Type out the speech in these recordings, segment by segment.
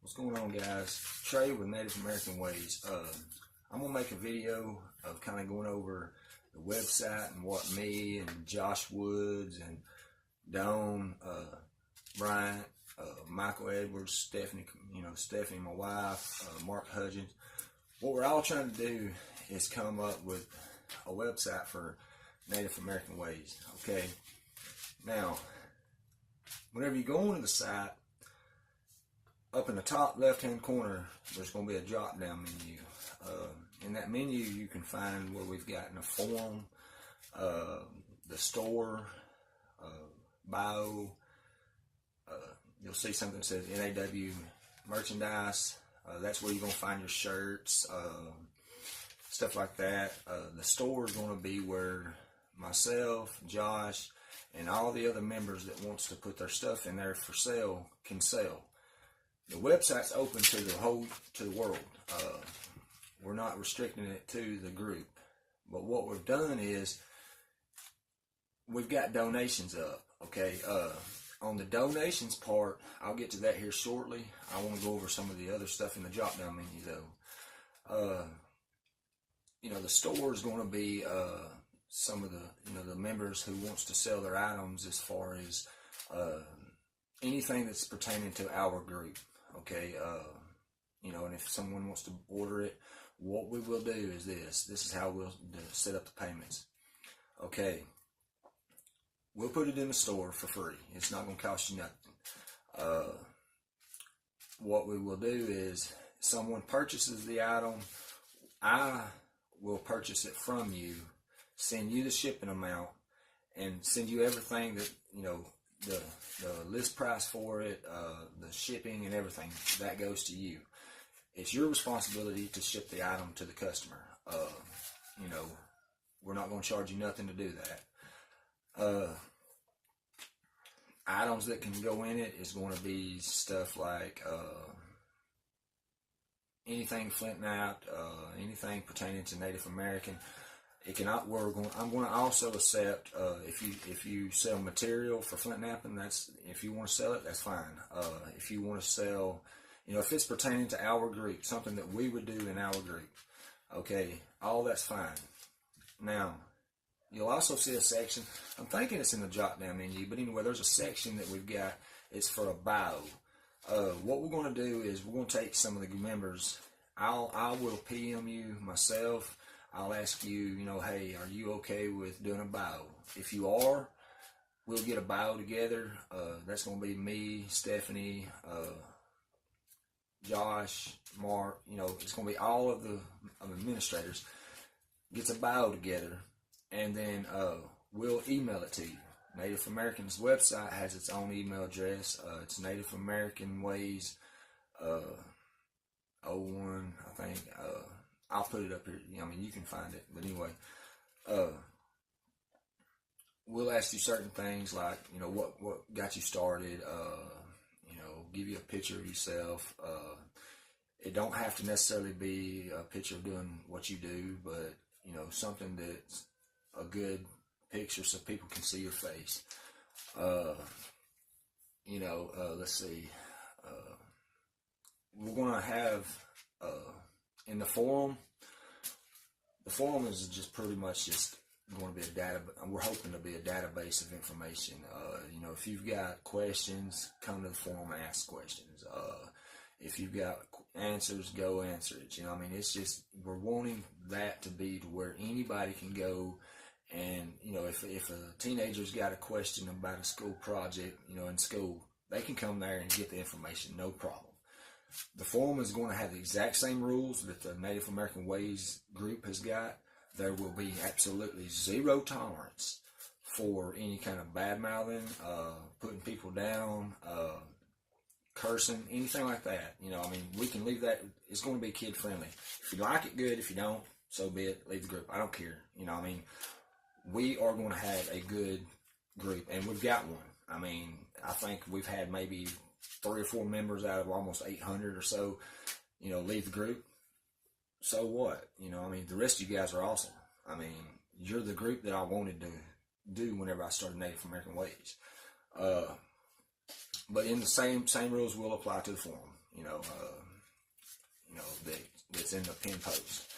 What's going on, guys? Trey with Native American Ways. I'm gonna make a video of kind of going over the website and what me and Josh Woods and Dawn, Bryant, Michael Edwards, Stephanie, Stephanie, my wife, Mark Hudgens. What we're all trying to do is come up with a website for Native American Ways. Okay. Now, whenever you go onto the site, up in the top left-hand corner, there's going to be a drop-down menu. In that menu, you can find where we've gotten a form, the store, bio. You'll see something that says NAW merchandise. That's where you're going to find your shirts, stuff like that. The store is going to be where myself, Josh, and all the other members that wants to put their stuff in there for sale can sell. The website's open to the world. We're not restricting it to the group. But what we've done is we've got donations up. Okay. On the donations part, I'll get to that here shortly. I want to go over some of the other stuff in the drop down menu though. The store is going to be some of the members who wants to sell their items as far as anything that's pertaining to our group. Okay, and if someone wants to order it, what we will do is this is how we'll set up the payments. Okay, we'll put it in the store for free. It's not going to cost you nothing. What we will do is someone purchases the item, I will purchase it from you, send you the shipping amount, and send you everything that, the list price for it, the shipping and everything, that goes to you. It's your responsibility to ship the item to the customer. We're not going to charge you nothing to do that. Items that can go in it is going to be stuff like anything Flint Knapp, anything pertaining to Native American. I'm going to also accept if you sell material for Flint Knapping. If you want to sell it, that's fine. If you want to sell, if it's pertaining to our group, something that we would do in our group, okay, all that's fine. Now, you'll also see a section. I'm thinking it's in the drop down menu, but anyway, there's a section that we've got. It's for a bio. What we're going to do is we're going to take some of the members. I will PM you myself. I'll ask you, hey, are you okay with doing a bio? If you are, we'll get a bio together. That's going to be me, Stephanie, Josh, Mark. It's going to be all of the administrators. Gets a bio together, and then we'll email it to you. Native American's website has its own email address. It's Native American Ways 01, I think. I'll put it up here. You can find it. But anyway, we'll ask you certain things like, what got you started. Give you a picture of yourself. It don't have to necessarily be a picture of doing what you do, but something that's a good picture so people can see your face. Let's see. We're gonna have in the forum. The forum is just pretty much just going to be we're hoping to be a database of information. If you've got questions, come to the forum and ask questions. If you've got answers, go answer it. It's just, we're wanting that to be to where anybody can go and, if a teenager's got a question about a school project, in school, they can come there and get the information, no problem. The forum is going to have the exact same rules that the Native American Ways group has got. There will be absolutely zero tolerance for any kind of bad-mouthing, putting people down, cursing, anything like that. We can leave that. It's going to be kid-friendly. If you like it, good. If you don't, so be it. Leave the group. I don't care. We are going to have a good group, and we've got one. I think we've had maybe 3 or 4 members out of almost 800 or so, leave the group. So what? The rest of you guys are awesome. You're the group that I wanted to do whenever I started Native American Ways. But in the same rules will apply to the forum. that's in the pin post.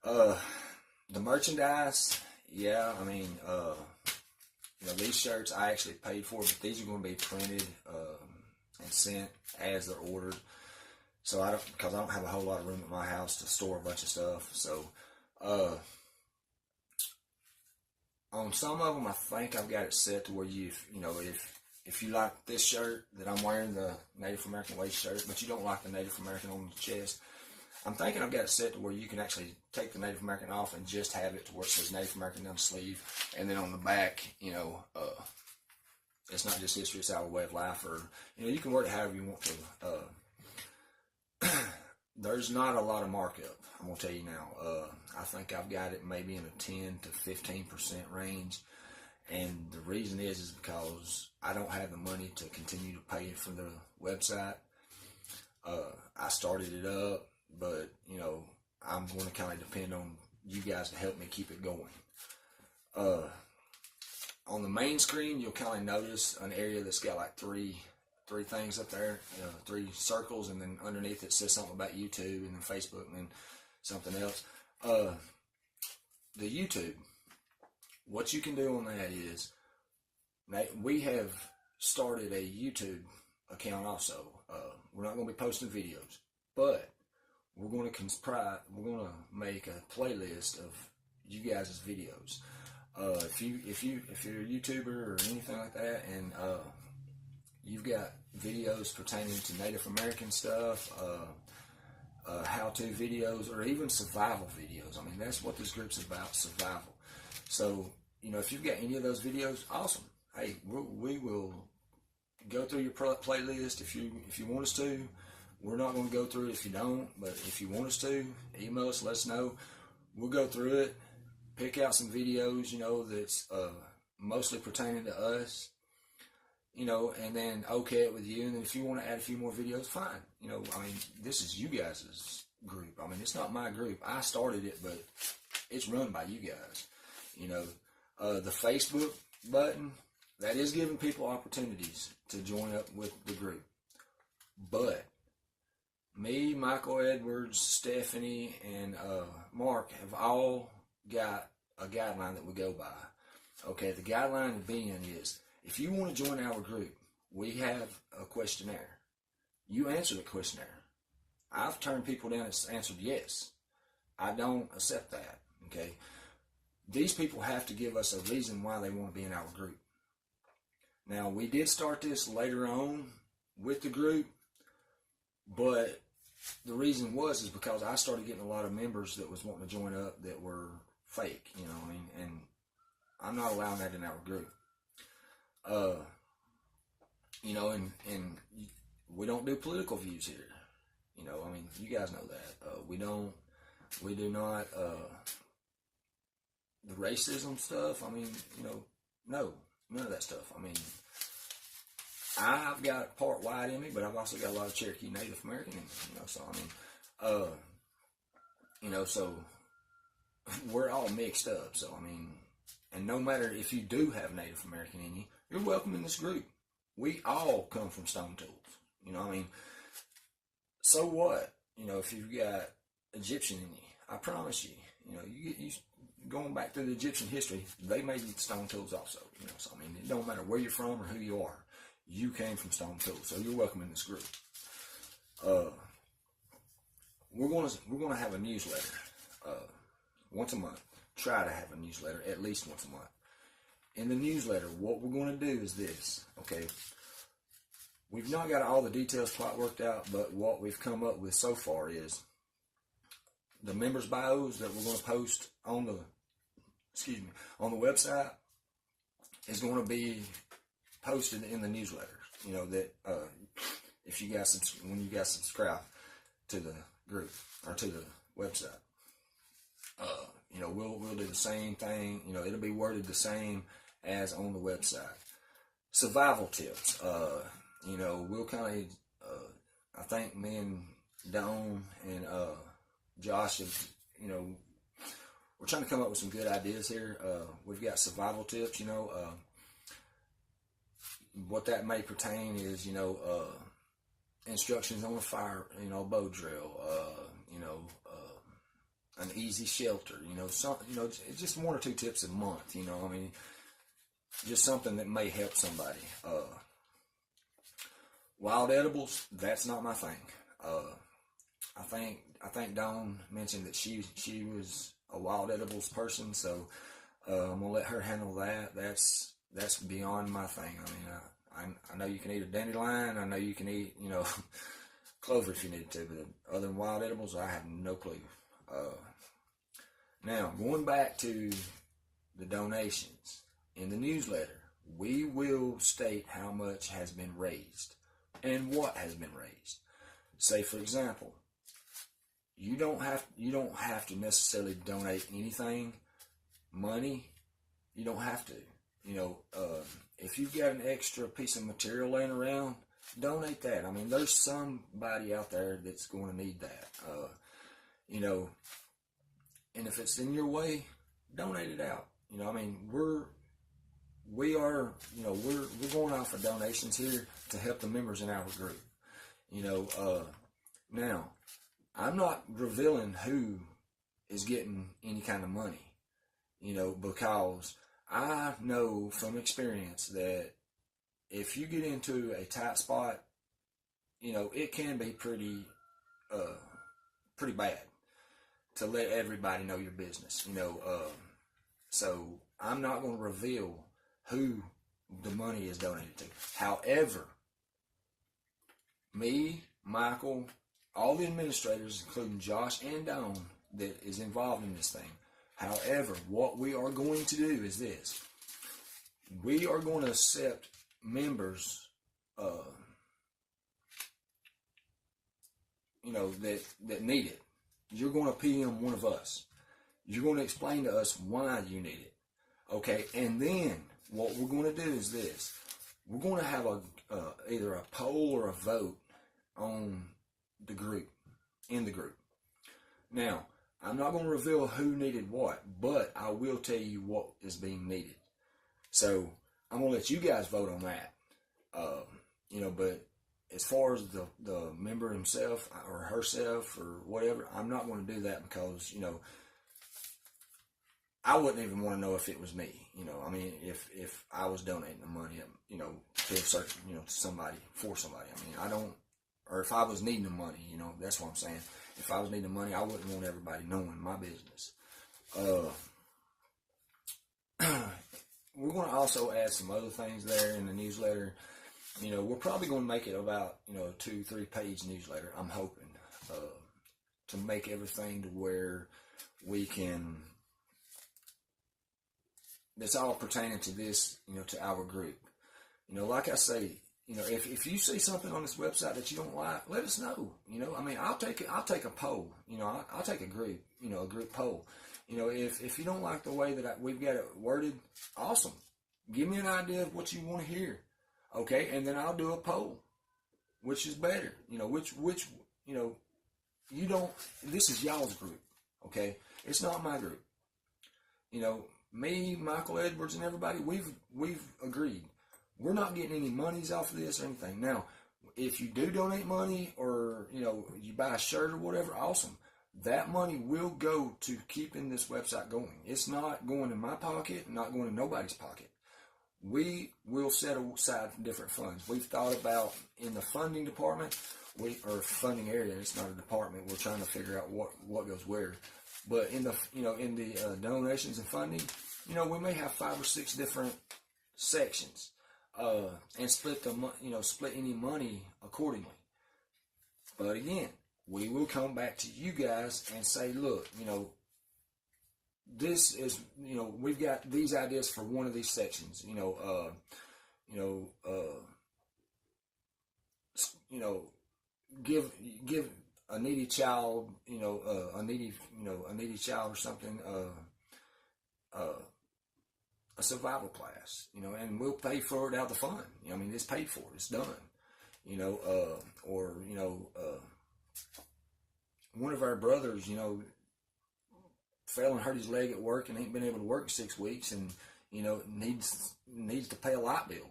The merchandise, yeah, I mean, these shirts I actually paid for, but these are going to be printed and sent as they're ordered. So because I don't have a whole lot of room at my house to store a bunch of stuff. So, on some of them, I think I've got it set to where if you like this shirt that I'm wearing, the Native American waist shirt, but you don't like the Native American on the chest, I'm thinking I've got it set to where you can actually take the Native American off and just have it to where it says Native American down the sleeve, and then on the back, it's not just history, it's our way of life, or you can word it however you want to. There's not a lot of markup, I'm gonna tell you now. I think I've got it maybe in a 10 to 15% range, and the reason is because I don't have the money to continue to pay for the website. I started it up, but I'm going to kind of depend on you guys to help me keep it going. On the main screen, you'll kind of notice an area that's got like three things up there, 3 circles, and then underneath it says something about YouTube, and then Facebook, and then something else. The YouTube, what you can do on that is, we have started a YouTube account also. We're not going to be posting videos, but we're going to make a playlist of you guys' videos. If you're a YouTuber or anything like that, and you've got videos pertaining to Native American stuff, how-to videos, or even survival videos. I mean, that's what this group's about, survival. So, if you've got any of those videos, awesome. Hey, we will go through your playlist if you want us to. We're not going to go through it if you don't, but if you want us to, email us, let us know. We'll go through it, pick out some videos, that's mostly pertaining to us, and then okay it with you. And then if you want to add a few more videos, fine. This is you guys' group. It's not my group. I started it, but it's run by you guys. The Facebook button, that is giving people opportunities to join up with the group. But me, Michael Edwards, Stephanie, and Mark have all got a guideline that we go by. Okay, the guideline being is, if you want to join our group, we have a questionnaire. You answer the questionnaire. I've turned people down that answered yes. I don't accept that. Okay, these people have to give us a reason why they want to be in our group. Now, we did start this later on with the group, but the reason is because I started getting a lot of members that was wanting to join up that were fake, and I'm not allowing that in our group. And we don't do political views here. You guys know that. We do not, the racism stuff, no, none of that stuff. I've got part white in me, but I've also got a lot of Cherokee Native American in me, so we're all mixed up. So, and no matter if you do have Native American in you, you're welcome in this group. We all come from Stone Tools, So what? If you've got Egyptian in you, I promise you, you going back through the Egyptian history, they made Stone Tools also, so it don't matter where you're from or who you are. You came from Stone Tools, so you're welcome in this group. We're gonna have a newsletter once a month. Try to have a newsletter at least once a month. In the newsletter, what we're going to do is this. Okay, we've not got all the details quite worked out, but what we've come up with so far is the members' bios that we're going to post on the website is going to be posted in the newsletter. That if you guys, when you guys subscribe to the group or to the website, we'll do the same thing. It'll be worded the same as on the website. Survival tips. We'll kind of, I think me and Dawn and Josh have, we're trying to come up with some good ideas here. We've got survival tips, what that may pertain is, instructions on a fire, bow drill, an easy shelter, just 1 or 2 tips a month, just something that may help somebody. Wild edibles, that's not my thing. I think Dawn mentioned that she was a wild edibles person, so I'm gonna let her handle that. That's beyond my thing. I know you can eat a dandelion. I know you can eat, clover if you need to, but other than wild edibles, I have no clue. Now, going back to the donations, in the newsletter, we will state how much has been raised and what has been raised. Say, for example, you don't have to necessarily donate anything, money. You don't have to. If you've got an extra piece of material laying around, donate that. There's somebody out there that's going to need that. And if it's in your way, donate it out. We're going off of donations here to help the members in our group. Now, I'm not revealing who is getting any kind of money, because I know from experience that if you get into a tight spot, it can be pretty bad to let everybody know your business, so I'm not going to reveal who the money is donated to. However, me, Michael, all the administrators, including Josh and Dawn, that is involved in this thing. However, what we are going to do is this. We are going to accept members, that need it. You're going to PM one of us. You're going to explain to us why you need it. Okay, and then what we're going to do is this. We're going to have either a poll or a vote on the group, in the group. Now, I'm not going to reveal who needed what, but I will tell you what is being needed. So I'm going to let you guys vote on that. But as far as the member himself or herself or whatever, I'm not going to do that because, I wouldn't even want to know if it was me. If I was donating the money, to a certain, to somebody, for somebody. I don't, or if I was needing the money, that's what I'm saying. If I was needing the money, I wouldn't want everybody knowing my business. We're going to also add some other things there in the newsletter. We're probably going to make it about, a 2-3 page newsletter. I'm hoping to make everything to where we can, that's all pertaining to this, to our group. Like I say, if you see something on this website that you don't like, let us know. I'll take a poll. I'll take a group, a group poll. If you don't like the way that we've got it worded, awesome. Give me an idea of what you want to hear. Okay, and then I'll do a poll. Which is better? Which you don't, this is y'all's group. Okay? It's not my group. Me, Michael Edwards, and everybody, we've agreed. We're not getting any monies off of this or anything. Now, if you do donate money or, you buy a shirt or whatever, awesome. That money will go to keeping this website going. It's not going in my pocket, not going in nobody's pocket. We will set aside different funds. We've thought about in the funding department, or funding area, it's not a department, we're trying to figure out what goes where. But in the donations and funding, we may have 5 or 6 different sections. And split any money accordingly. But again, we will come back to you guys and say, look, this is, we've got these ideas for one of these sections. Give a needy child, a needy child or something, a survival class, and we'll pay for it out of the fund. It's paid for, it's done. One of our brothers, fell and hurt his leg at work and ain't been able to work in 6 weeks, and needs to pay a light bill.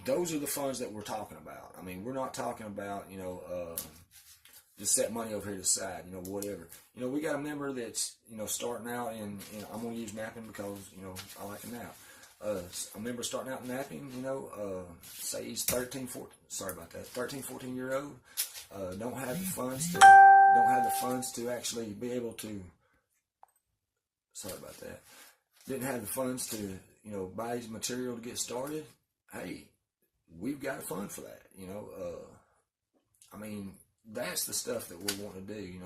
those are the funds that we're talking about. I mean, we're not talking about, just set money over here to the side, whatever. We got a member that's, starting out in, I'm going to use napping because, I like to nap. A member starting out napping, say he's 13, 14 year old, don't have the funds to actually be able to, didn't have the funds to, buy his material to get started. Hey, we've got a fund for that, I mean, that's the stuff that we want to do,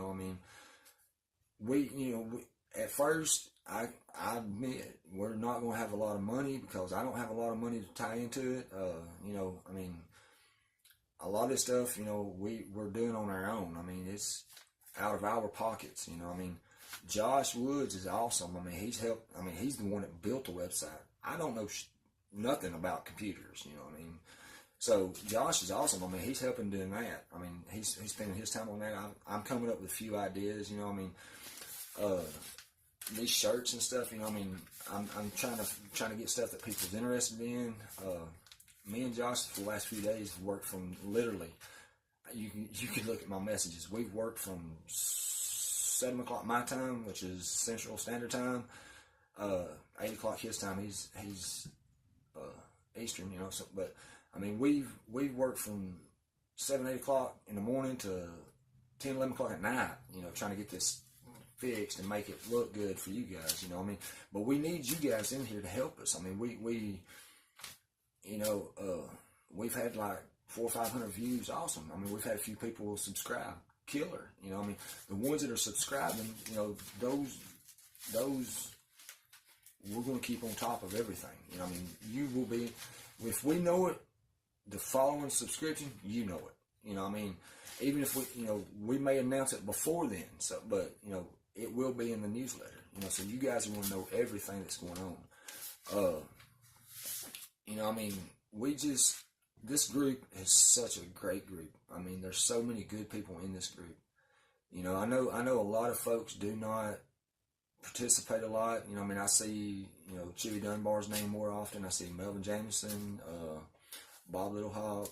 at first, I admit we're not going to have a lot of money because I don't have a lot of money to tie into it. A lot of this stuff, we're doing on our own. I mean, it's out of our pockets, Josh Woods is awesome. I mean, he's the one that built the website. I don't know nothing about computers, So Josh is awesome. I mean, he's helping doing that. I mean, he's spending his time on that. I'm coming up with a few ideas, these shirts and stuff, I'm trying to get stuff that people's interested in. Me and Josh for the last few days have worked from literally, you can look at my messages. We've worked from 7 o'clock my time, which is Central Standard Time, 8 o'clock his time. He's Eastern, but I mean, we've worked from 7, 8 o'clock in the morning to 10, 11 o'clock at night, trying to get this fixed and make it look good for you guys, but we need you guys in here to help us. I mean, we've had like 400 or 500 views. Awesome. I mean, we've had a few people subscribe. Killer. The ones that are subscribing, those we're going to keep on top of everything. You will be, if we know it, the following subscription, it. Even if we may announce it before then. So, but it will be in the newsletter. So you guys want to know everything that's going on. This group is such a great group. I mean, there's so many good people in this group. I know a lot of folks do not participate a lot. I see, Chivy Dunbar's name more often. I see Melvin Jameson, Bob Littlehawk,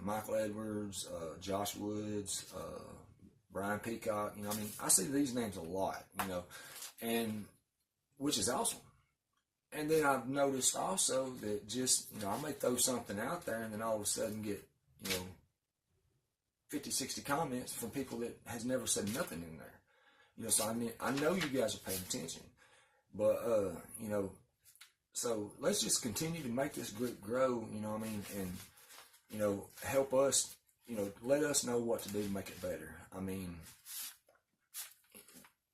Michael Edwards, Josh Woods, Brian Peacock. I see these names a lot, and which is awesome. And then I've noticed also that just, I may throw something out there and then all of a sudden get, 50, 60 comments from people that has never said nothing in there. So I know you guys are paying attention. But, so let's just continue to make this group grow, and, help us, let us know what to do to make it better. I mean,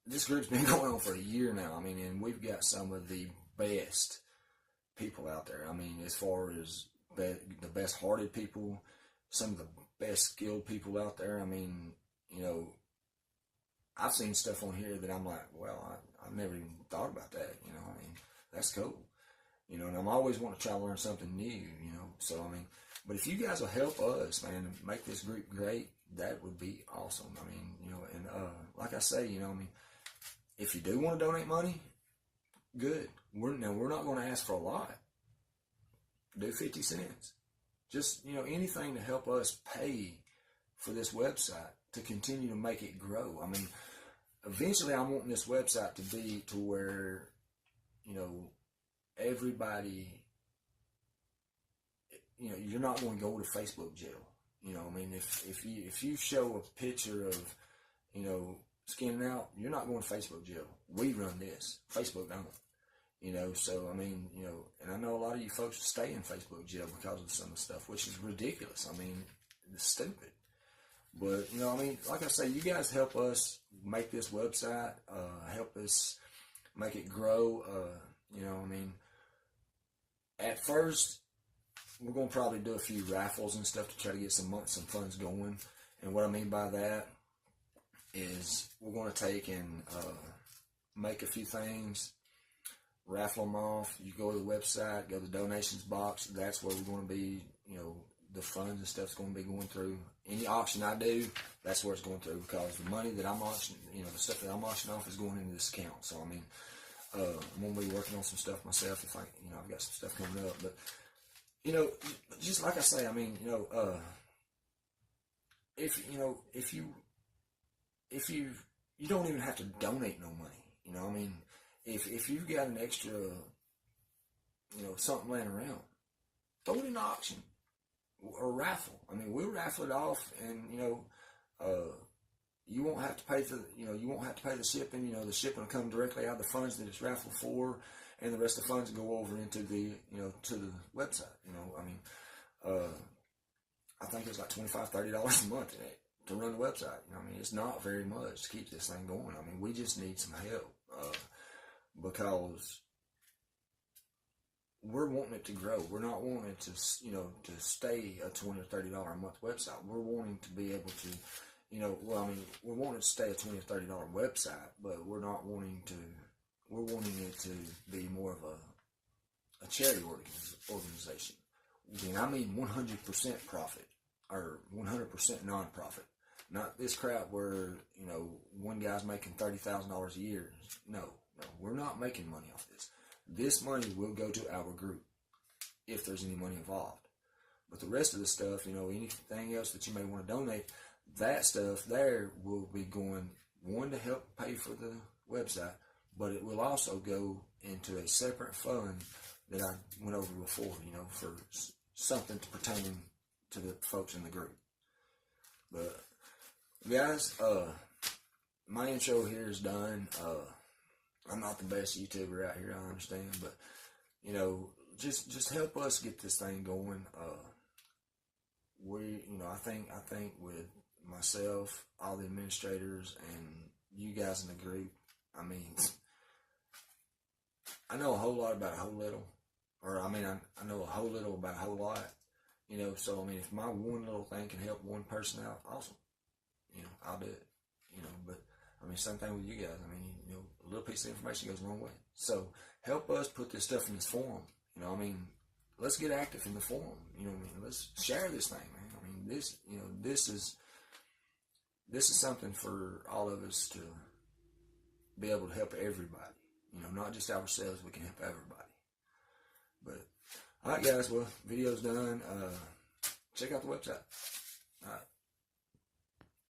this group's been going on for a year now. And we've got some of the best people out there. As far as the best hearted people, some of the best skilled people out there. I've seen stuff on here that I'm like, well, I've never even thought about that. That's cool. And I'm always wanting to try to learn something new. So but if you guys will help us, man, and make this group great, that would be awesome. And like I say, if you do want to donate money, good. We're not going to ask for a lot. Do 50 cents. Just, anything to help us pay for this website to continue to make it grow. Eventually I'm wanting this website to be to where, everybody, you're not going to go to Facebook jail. If you show a picture of, skinning out, you're not going to Facebook jail. We run this. Facebook don't. So, and I know a lot of you folks stay in Facebook jail because of some of the stuff, which is ridiculous. It's stupid. But, like I say, you guys help us make this website, help us make it grow. At first, we're going to probably do a few raffles and stuff to try to get some funds going. And what I mean by that is we're going to take and make a few things, raffle them off. You go to the website, go to the donations box. That's where we're going to be, the funds and stuff's going to be going through. Any auction I do, that's where it's going through, because the money that I'm auctioning, the stuff that I'm auctioning off is going into this account. So, I'm gonna be working on some stuff myself. If I've got some stuff coming up. But just like I say, I mean, if you don't even have to donate no money. I mean, if you've got an extra, something laying around, throw it in the auction or raffle. I mean, we'll raffle it off, and you won't have to pay for you won't have to pay the shipping. The shipping will come directly out of the funds that it's raffled for, and the rest of the funds go over into the to the website. I mean, I think it's like $25-$30 a month to run the website. I mean, it's not very much to keep this thing going. I mean, we just need some help because we're wanting it to grow. We're not wanting it to to stay a $20 or $30 a month website. We're wanting to be able to we're wanting to stay a $20 or $30 website, but we're not wanting to. We're wanting it to be more of a charity organization. And I mean 100% profit or 100% non-profit. Not this crap where one guy's making $30,000 a year. No, we're not making money off this. This money will go to our group if there's any money involved. But the rest of the stuff, anything else that you may want to donate, that stuff there will be going, one, to help pay for the website, but it will also go into a separate fund that I went over before, for something pertaining to the folks in the group. But guys, my intro here is done. I'm not the best YouTuber out here, I understand, but just help us get this thing going. I think with myself, all the administrators, and you guys in the group, I mean, I know a whole lot about a whole little, or I know a whole little about a whole lot, so I mean, if my one little thing can help one person out, awesome, I'll do it, but I mean, same thing with you guys. I mean, a little piece of information goes a long way. So help us put this stuff in this forum. I mean, let's get active in the forum. Let's share this thing, man. I mean, this is something for all of us to be able to help everybody. Not just ourselves. We can help everybody. But all right, guys. Well, video's done. Check out the website. All right.